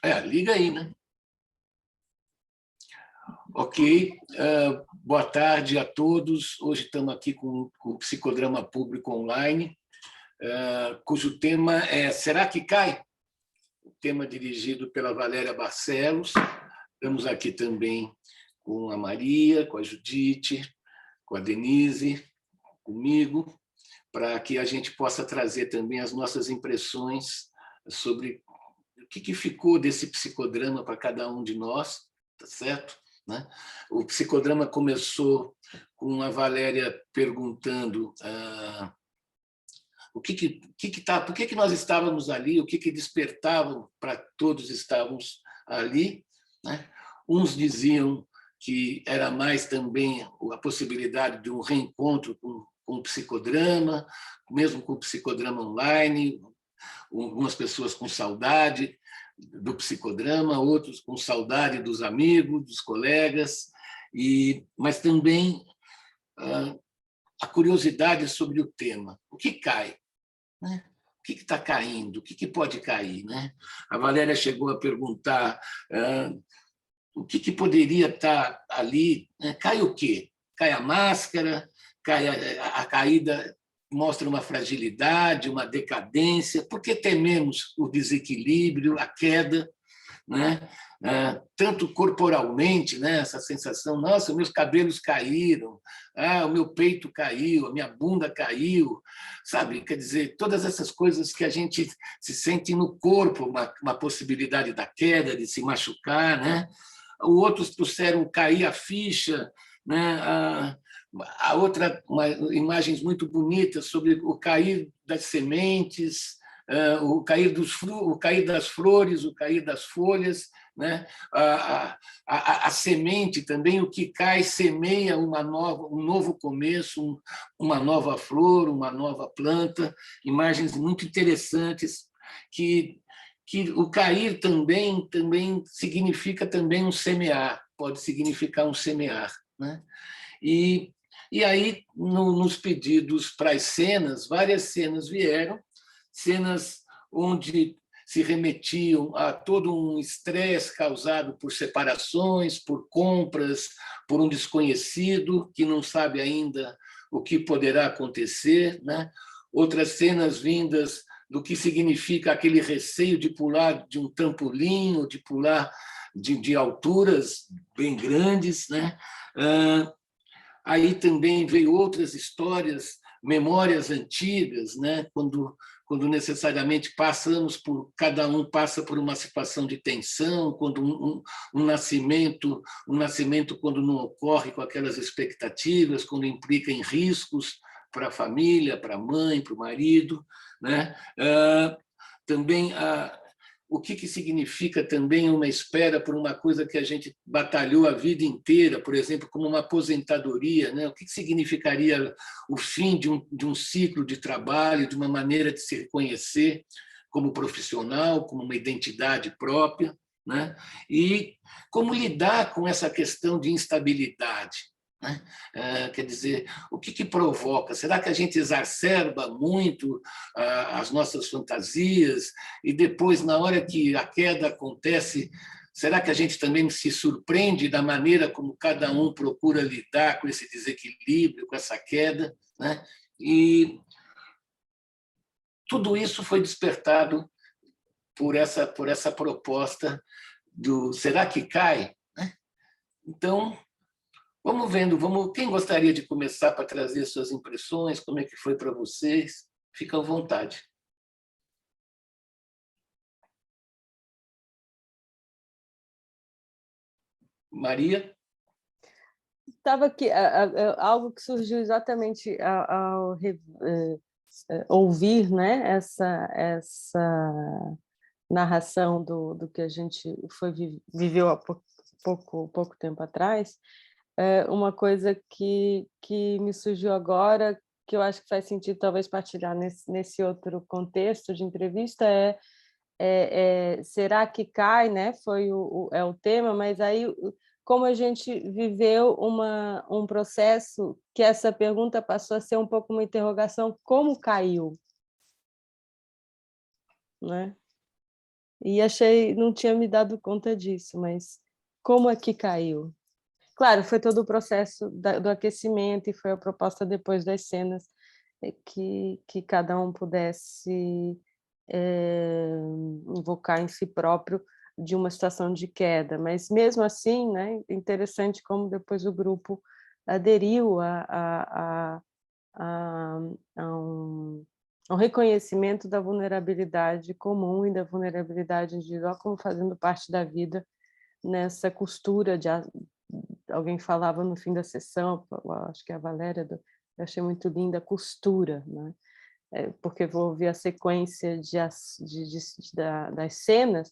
Liga aí, né? Ok. Boa tarde a todos. Hoje estamos aqui com o Psicodrama Público Online, cujo tema é Será que cai? O tema dirigido pela Valéria Barcelos. Estamos aqui também com a Maria, com a Judite, com a Denise, comigo, para que a gente possa trazer também as nossas impressões sobre o que ficou desse psicodrama para cada um de nós, tá certo? Né? O psicodrama começou com a Valéria perguntando por que nós estávamos ali, o que despertava para todos estarmos ali. Né? Uns diziam que era mais também a possibilidade de um reencontro com o psicodrama, mesmo com o psicodrama online, algumas pessoas com saudade do psicodrama, outros com saudade dos amigos, dos colegas, mas também a curiosidade sobre o tema. O que cai? Né? O que está caindo? O que pode cair? Né? A Valéria chegou a perguntar o que poderia estar ali. Né? Cai o quê? Cai a máscara? Cai a caída mostra uma fragilidade, uma decadência? Por que tememos o desequilíbrio, a queda? Né? Tanto corporalmente, né? Essa sensação, nossa, meus cabelos caíram, o meu peito caiu, a minha bunda caiu, sabe? Quer dizer, todas essas coisas que a gente se sente no corpo, uma possibilidade da queda, de se machucar, né? Outros trouxeram cair a ficha, né? A outra, imagens muito bonitas sobre o cair das sementes, o cair das flores, o cair das folhas, né? A semente também, o que cai semeia um novo começo, uma nova flor, uma nova planta, imagens muito interessantes que o cair também significa também um semear, pode significar um semear, né? E aí, nos pedidos para as cenas, várias cenas vieram, cenas onde se remetiam a todo um estresse causado por separações, por compras, por um desconhecido que não sabe ainda o que poderá acontecer, né? Outras cenas vindas do que significa aquele receio de pular de um trampolim, ou de pular de alturas bem grandes, né? Aí também veio outras histórias, memórias antigas, né? Quando necessariamente cada um passa por uma situação de tensão, quando um nascimento quando não ocorre com aquelas expectativas, quando implica em riscos para a família, para a mãe, para o marido, né? Também o que significa também uma espera por uma coisa que a gente batalhou a vida inteira, por exemplo, como uma aposentadoria, né? O que significaria o fim de um ciclo de trabalho, de uma maneira de se reconhecer como profissional, como uma identidade própria, né? E como lidar com essa questão de instabilidade. Né? Quer dizer, o que provoca? Será que a gente exacerba muito as nossas fantasias e depois, na hora que a queda acontece, será que a gente também se surpreende da maneira como cada um procura lidar com esse desequilíbrio, com essa queda? Né? E tudo isso foi despertado por essa proposta do será que cai? Né? Então, vamos vendo, quem gostaria de começar para trazer suas impressões, como é que foi para vocês? Fica à vontade. Maria? Estava aqui, algo que surgiu exatamente ao ouvir, né, essa narração do que a gente viveu há pouco tempo atrás. Uma coisa que me surgiu agora, que eu acho que faz sentido talvez partilhar nesse outro contexto de entrevista, será que cai, né? Foi o tema, mas aí como a gente viveu um processo que essa pergunta passou a ser um pouco uma interrogação, como caiu? Né? E achei, não tinha me dado conta disso, mas como é que caiu? Claro, foi todo o processo do aquecimento e foi a proposta depois das cenas que cada um pudesse invocar em si próprio de uma situação de queda, mas mesmo assim, né, interessante como depois o grupo aderiu a, a um reconhecimento da vulnerabilidade comum e da vulnerabilidade individual como fazendo parte da vida nessa costura de alguém falava no fim da sessão, acho que é a Valéria, eu achei muito linda a costura, né? Porque vou ouvir a sequência das cenas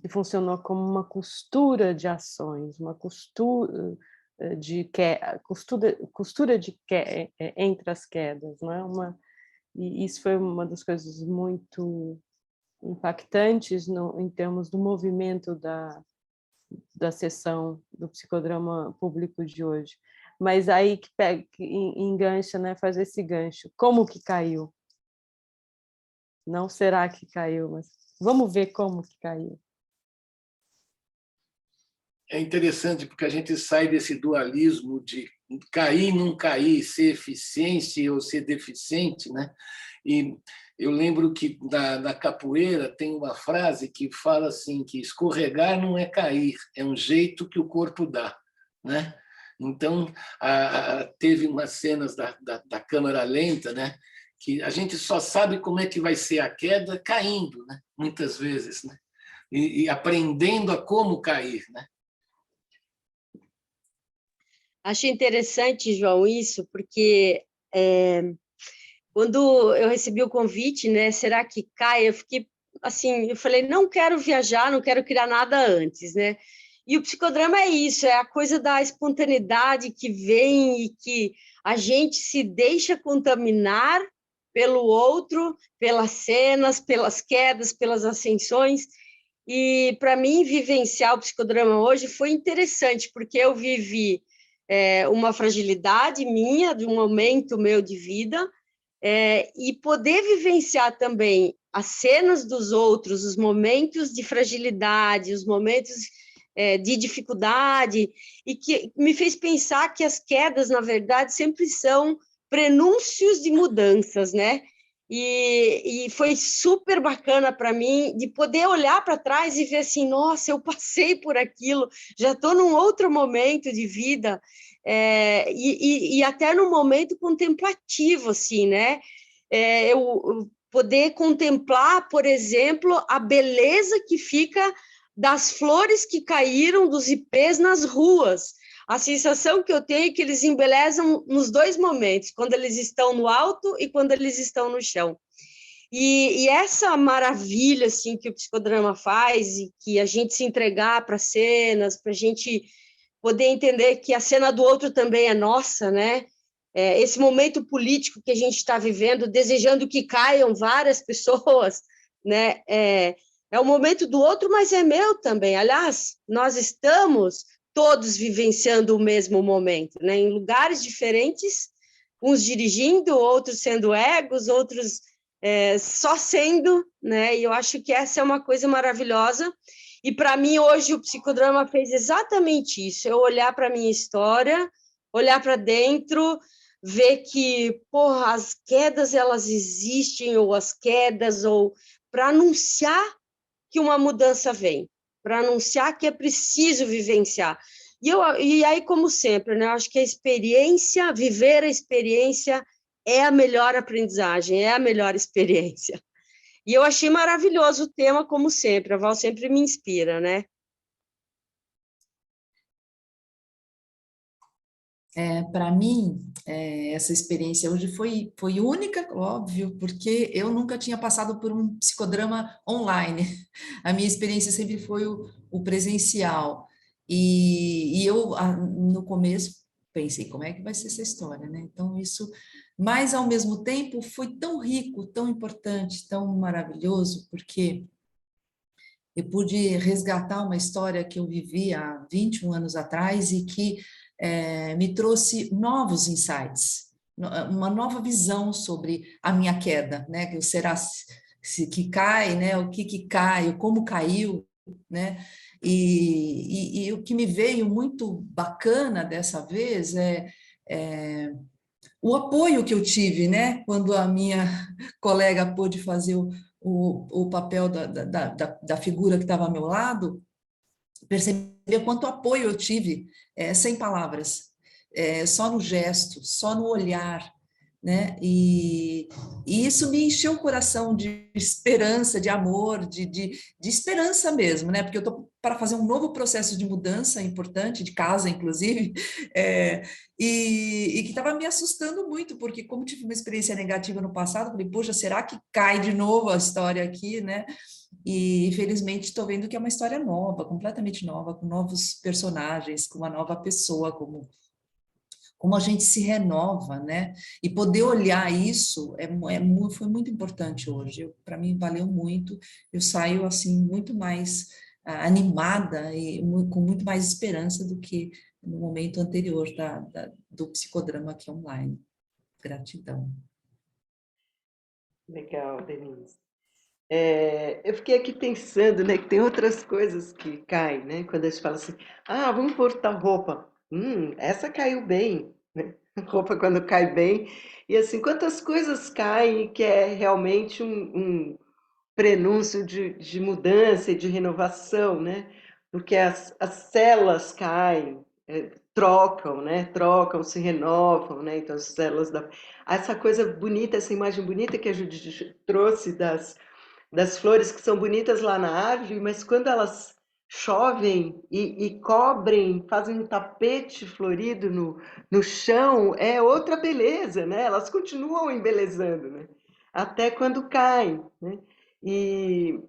que funcionou como uma costura de ações, uma costura entre as quedas, não é? E isso foi uma das coisas muito impactantes em termos do movimento da sessão do psicodrama público de hoje. Mas aí que pega, que engancha, né? Faz esse gancho. Como que caiu? Não será que caiu, mas vamos ver como que caiu. É interessante porque a gente sai desse dualismo de cair, não cair, ser eficiente ou ser deficiente, né? E eu lembro que na capoeira tem uma frase que fala assim, que escorregar não é cair, é um jeito que o corpo dá, né? Então, teve umas cenas da câmera lenta, né? Que a gente só sabe como é que vai ser a queda caindo, né? Muitas vezes, né? E aprendendo a como cair, né? Acho interessante, João, isso, porque quando eu recebi o convite, né, será que cai? Eu fiquei assim, eu falei, não quero viajar, não quero criar nada antes, né? E o psicodrama é isso, é a coisa da espontaneidade que vem e que a gente se deixa contaminar pelo outro, pelas cenas, pelas quedas, pelas ascensões. E para mim vivenciar o psicodrama hoje foi interessante, porque eu vivi uma fragilidade minha, de um momento meu de vida, e poder vivenciar também as cenas dos outros, os momentos de fragilidade, os momentos de dificuldade, e que me fez pensar que as quedas, na verdade, sempre são prenúncios de mudanças, né? E foi super bacana para mim de poder olhar para trás e ver assim, nossa, eu passei por aquilo, já estou num outro momento de vida, e até num momento contemplativo, assim, né? Eu poder contemplar, por exemplo, a beleza que fica das flores que caíram dos ipês nas ruas. A sensação que eu tenho é que eles embelezam nos dois momentos, quando eles estão no alto e quando eles estão no chão. E essa maravilha assim, que o psicodrama faz, e que a gente se entregar para cenas, para a gente poder entender que a cena do outro também é nossa, né? Esse momento político que a gente está vivendo, desejando que caiam várias pessoas, né? É o momento do outro, mas é meu também. Aliás, nós estamos todos vivenciando o mesmo momento, né? Em lugares diferentes, uns dirigindo, outros sendo egos, outros só sendo, né? E eu acho que essa é uma coisa maravilhosa. E para mim hoje o psicodrama fez exatamente isso. Eu olhar para a minha história, olhar para dentro, ver que, porra, as quedas elas existem, ou as quedas, ou para anunciar que uma mudança vem, para anunciar que é preciso vivenciar. E aí, como sempre, né, eu acho que a experiência, viver a experiência é a melhor aprendizagem, é a melhor experiência. E eu achei maravilhoso o tema, como sempre, a Val sempre me inspira, né? Para mim, essa experiência hoje foi única, óbvio, porque eu nunca tinha passado por um psicodrama online. A minha experiência sempre foi o presencial. E eu, no começo, pensei, como é que vai ser essa história, né? Então, isso, mas ao mesmo tempo, foi tão rico, tão importante, tão maravilhoso, porque eu pude resgatar uma história que eu vivi há 21 anos atrás e que me trouxe novos insights, uma nova visão sobre a minha queda, né? que cai, né? O que cai, como caiu, né? E o que me veio muito bacana dessa vez é o apoio que eu tive, né? Quando a minha colega pôde fazer o papel da figura que estava ao meu lado, perceber quanto apoio eu tive, sem palavras, só no gesto, só no olhar, né? E isso me encheu o coração de esperança, de amor, de esperança mesmo, né? Porque eu estou para fazer um novo processo de mudança importante, de casa, inclusive, e que estava me assustando muito, porque como tive uma experiência negativa no passado, falei, poxa, será que cai de novo a história aqui, né? E, infelizmente, estou vendo que é uma história nova, completamente nova, com novos personagens, com uma nova pessoa, como a gente se renova, né? E poder olhar isso foi muito importante hoje. Para mim, valeu muito. Eu saio, assim, muito mais animada e com muito mais esperança do que no momento anterior do psicodrama aqui online. Gratidão. Legal, Denise. Eu fiquei aqui pensando, né, que tem outras coisas que caem, né? Quando a gente fala assim, vamos pôr tal roupa. Essa caiu bem, né? Roupa quando cai bem. E assim, quantas coisas caem que é realmente um prenúncio de mudança e de renovação, né? Porque as células caem, trocam, né? Trocam, se renovam, né? Então, as células essa coisa bonita, essa imagem bonita que a Judith trouxe das flores que são bonitas lá na árvore, mas quando elas chovem e cobrem, fazem um tapete florido no chão, é outra beleza, né? Elas continuam embelezando, né? Até quando caem, né? E,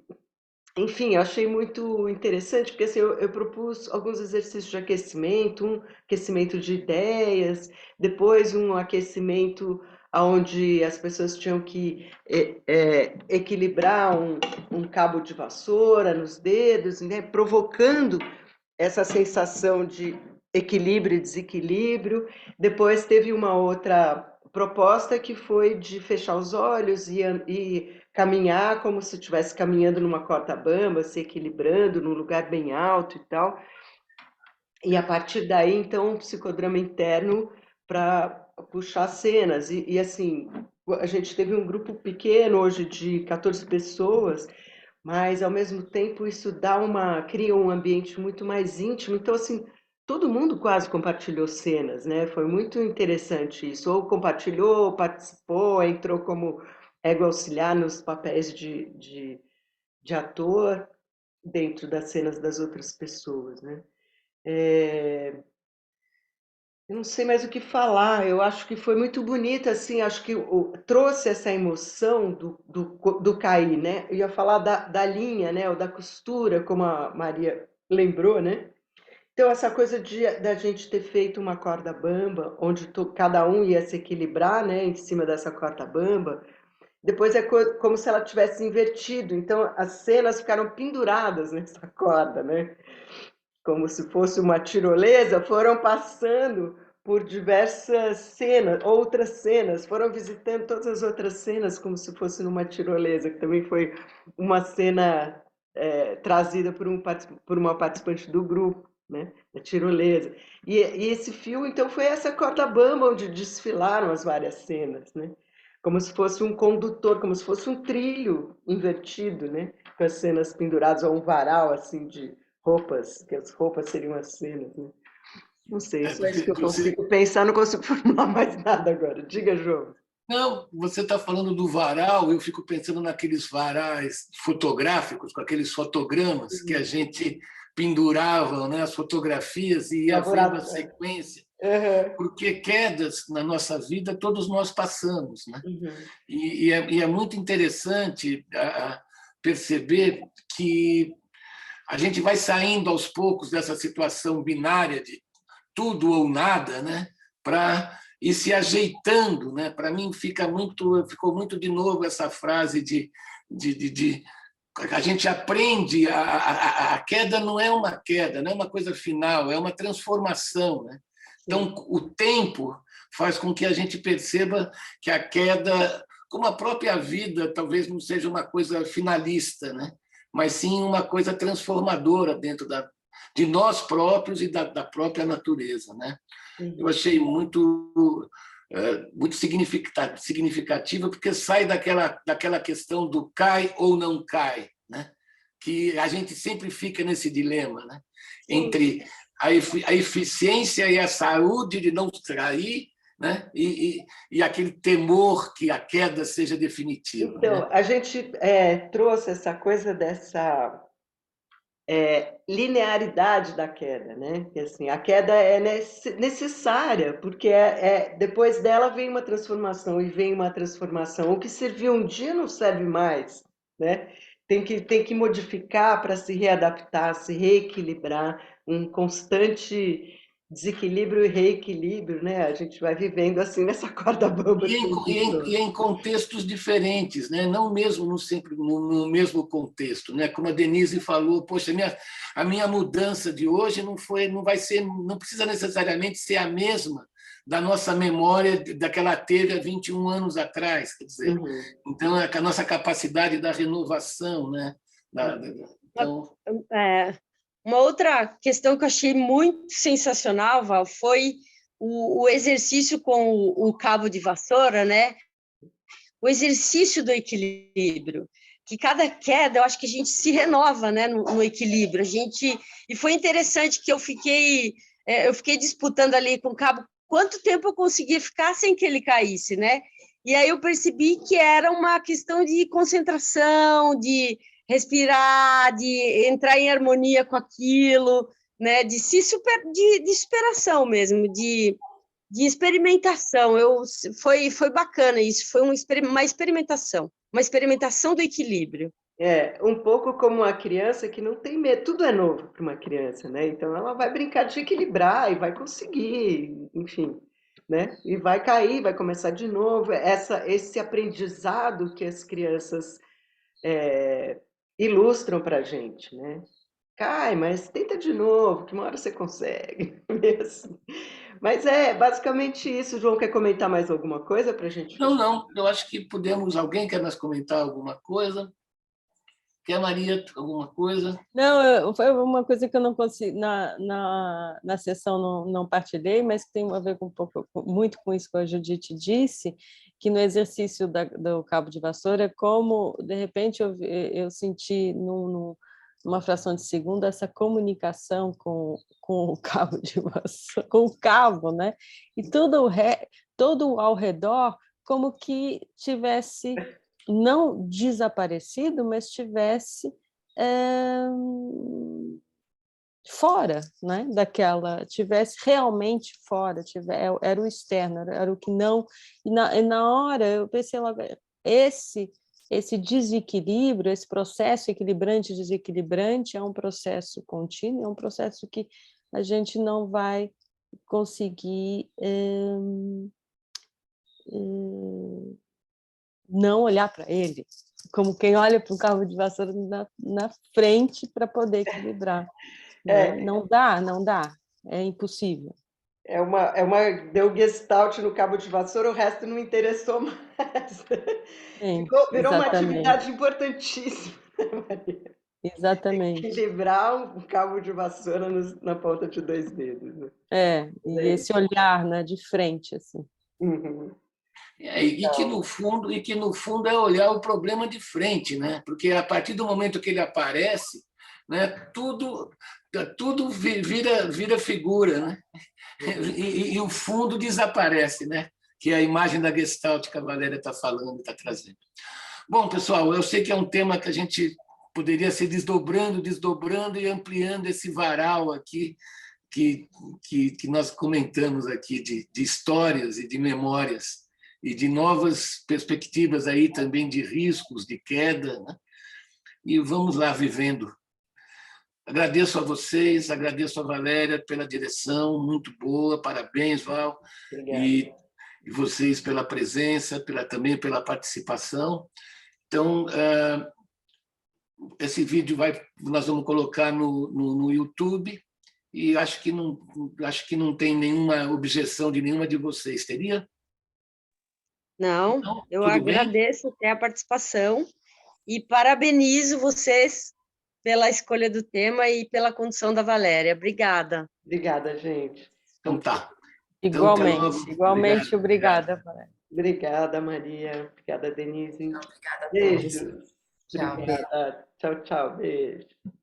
enfim, eu achei muito interessante, porque assim, eu propus alguns exercícios de aquecimento, um aquecimento de ideias, depois um aquecimento onde as pessoas tinham que equilibrar um cabo de vassoura nos dedos, né, provocando essa sensação de equilíbrio e desequilíbrio. Depois teve uma outra proposta que foi de fechar os olhos e caminhar como se estivesse caminhando numa corda bamba, se equilibrando num lugar bem alto e tal. E a partir daí, então, um psicodrama interno para puxar cenas. E assim, a gente teve um grupo pequeno hoje de 14 pessoas, mas ao mesmo tempo isso cria um ambiente muito mais íntimo. Então, assim, todo mundo quase compartilhou cenas, né? Foi muito interessante isso. Ou compartilhou, ou participou, entrou como ego auxiliar nos papéis de ator dentro das cenas das outras pessoas, né? Eu não sei mais o que falar, eu acho que foi muito bonita, assim, acho que trouxe essa emoção do cair, né? Eu ia falar da linha, né? Ou da costura, como a Maria lembrou, né? Então, essa coisa da gente ter feito uma corda bamba, onde cada um ia se equilibrar, né? Em cima dessa corda bamba, depois é como se ela tivesse invertido, então as cenas ficaram penduradas nessa corda, né? Como se fosse uma tirolesa, foram passando por diversas cenas, outras cenas, foram visitando todas as outras cenas como se fosse numa tirolesa, que também foi uma cena trazida por uma participante do grupo, né, da tirolesa. E esse fio, então, foi essa corda bamba onde desfilaram as várias cenas, né, como se fosse um condutor, como se fosse um trilho invertido, né, com as cenas penduradas, ou um varal, assim, de roupas, que as roupas seriam as cenas, né? Não sei, só isso que eu consigo pensar, não consigo formular mais nada agora. Diga, João. Não, você está falando do varal, eu fico pensando naqueles varais fotográficos, com aqueles fotogramas que a gente pendurava, né, as fotografias e ia vendo a sequência, porque quedas na nossa vida todos nós passamos, né? E é muito interessante perceber que a gente vai saindo aos poucos dessa situação binária de tudo ou nada, né, para ir se ajeitando, né? Para mim ficou muito de novo essa frase de a gente aprende a queda não é uma queda, não é uma coisa final, é uma transformação, né? Então o tempo faz com que a gente perceba que a queda como a própria vida talvez não seja uma coisa finalista, né? Mas sim uma coisa transformadora dentro de nós próprios e da própria natureza, né? Eu achei muito significativa, porque sai daquela questão do cai ou não cai, né? Que a gente sempre fica nesse dilema, né? Entre a eficiência e a saúde de não cair, né? E aquele temor que a queda seja definitiva. Então, né? a gente trouxe essa coisa dessa linearidade da queda, né? Que, assim, a queda é necessária, porque depois dela vem uma transformação, e vem uma transformação. O que serviu um dia não serve mais, né? Tem que modificar para se readaptar, se reequilibrar, um constante desequilíbrio e reequilíbrio, né? A gente vai vivendo assim nessa corda bamba. E em contextos diferentes, né? Não mesmo sempre no mesmo contexto, né? Como a Denise falou, poxa, a minha mudança de hoje não precisa necessariamente ser a mesma da nossa memória daquela teve há 21 anos atrás, quer dizer. Então a nossa capacidade da renovação, né? Então... Uma outra questão que eu achei muito sensacional, Val, foi o exercício com o cabo de vassoura, né? O exercício do equilíbrio, que cada queda, eu acho que a gente se renova, né, no equilíbrio. E foi interessante que eu fiquei disputando ali com o cabo quanto tempo eu conseguia ficar sem que ele caísse, né? E aí eu percebi que era uma questão de concentração, de respirar, de entrar em harmonia com aquilo, né? De superação mesmo, de experimentação. Foi bacana isso, foi uma experimentação do equilíbrio. Um pouco como uma criança que não tem medo, tudo é novo para uma criança, né? Então ela vai brincar de equilibrar e vai conseguir, enfim, né? E vai cair, vai começar de novo. Esse aprendizado que as crianças ilustram para a gente, né? Cai, mas tenta de novo, que uma hora você consegue. Mesmo. Mas é basicamente isso. João, quer comentar mais alguma coisa para a gente fechar? Não. Eu acho que podemos... Alguém quer mais comentar alguma coisa? Quer, Maria, alguma coisa? Não, foi uma coisa que eu não consegui, na sessão não partilhei, mas que tem a ver muito com isso que a Judite disse, que no exercício do cabo de vassoura, como, de repente, eu senti numa fração de segundo essa comunicação com o cabo de vassoura, com o cabo, né? E todo ao redor como que tivesse não desaparecido, mas tivesse fora, né, tivesse realmente fora, era o externo, era o que não... E na hora eu pensei logo, esse desequilíbrio, esse processo equilibrante e desequilibrante é um processo contínuo, é um processo que a gente não vai conseguir não olhar para ele, como quem olha para um cabo de vassoura na frente para poder equilibrar. Né? Não dá, é impossível. Deu gestalt no cabo de vassoura, o resto não interessou mais. Virou uma atividade importantíssima, Maria. Exatamente. Equilibrar um cabo de vassoura na ponta de 2 dedos. Né? E esse olhar, né, de frente, assim. E que no fundo é olhar o problema de frente, né? Porque a partir do momento que ele aparece, né, tudo vira figura, né? E o fundo desaparece, né? Que é a imagem da Gestalt que a Valéria está falando, está trazendo. Bom, pessoal, eu sei que é um tema que a gente poderia ser desdobrando e ampliando esse varal aqui que nós comentamos aqui de histórias e de memórias e de novas perspectivas aí também de riscos, de queda, né? E vamos lá vivendo. Agradeço a vocês, agradeço a Valéria pela direção, muito boa, parabéns, Val, e vocês pela presença, também pela participação. Então, esse vídeo nós vamos colocar no YouTube, e acho que não tem nenhuma objeção de nenhuma de vocês, teria? Não, Não? eu Tudo bem? agradeço até a participação e parabenizo vocês pela escolha do tema e pela condução da Valéria. Obrigada. Obrigada, gente. Então tá. Então, até logo. Igualmente, Obrigado. obrigada, Valéria. Obrigada, Maria. Obrigada, Denise. Obrigada a todos. Beijos. Tchau, beijo. Obrigada. Tchau, tchau. Beijo.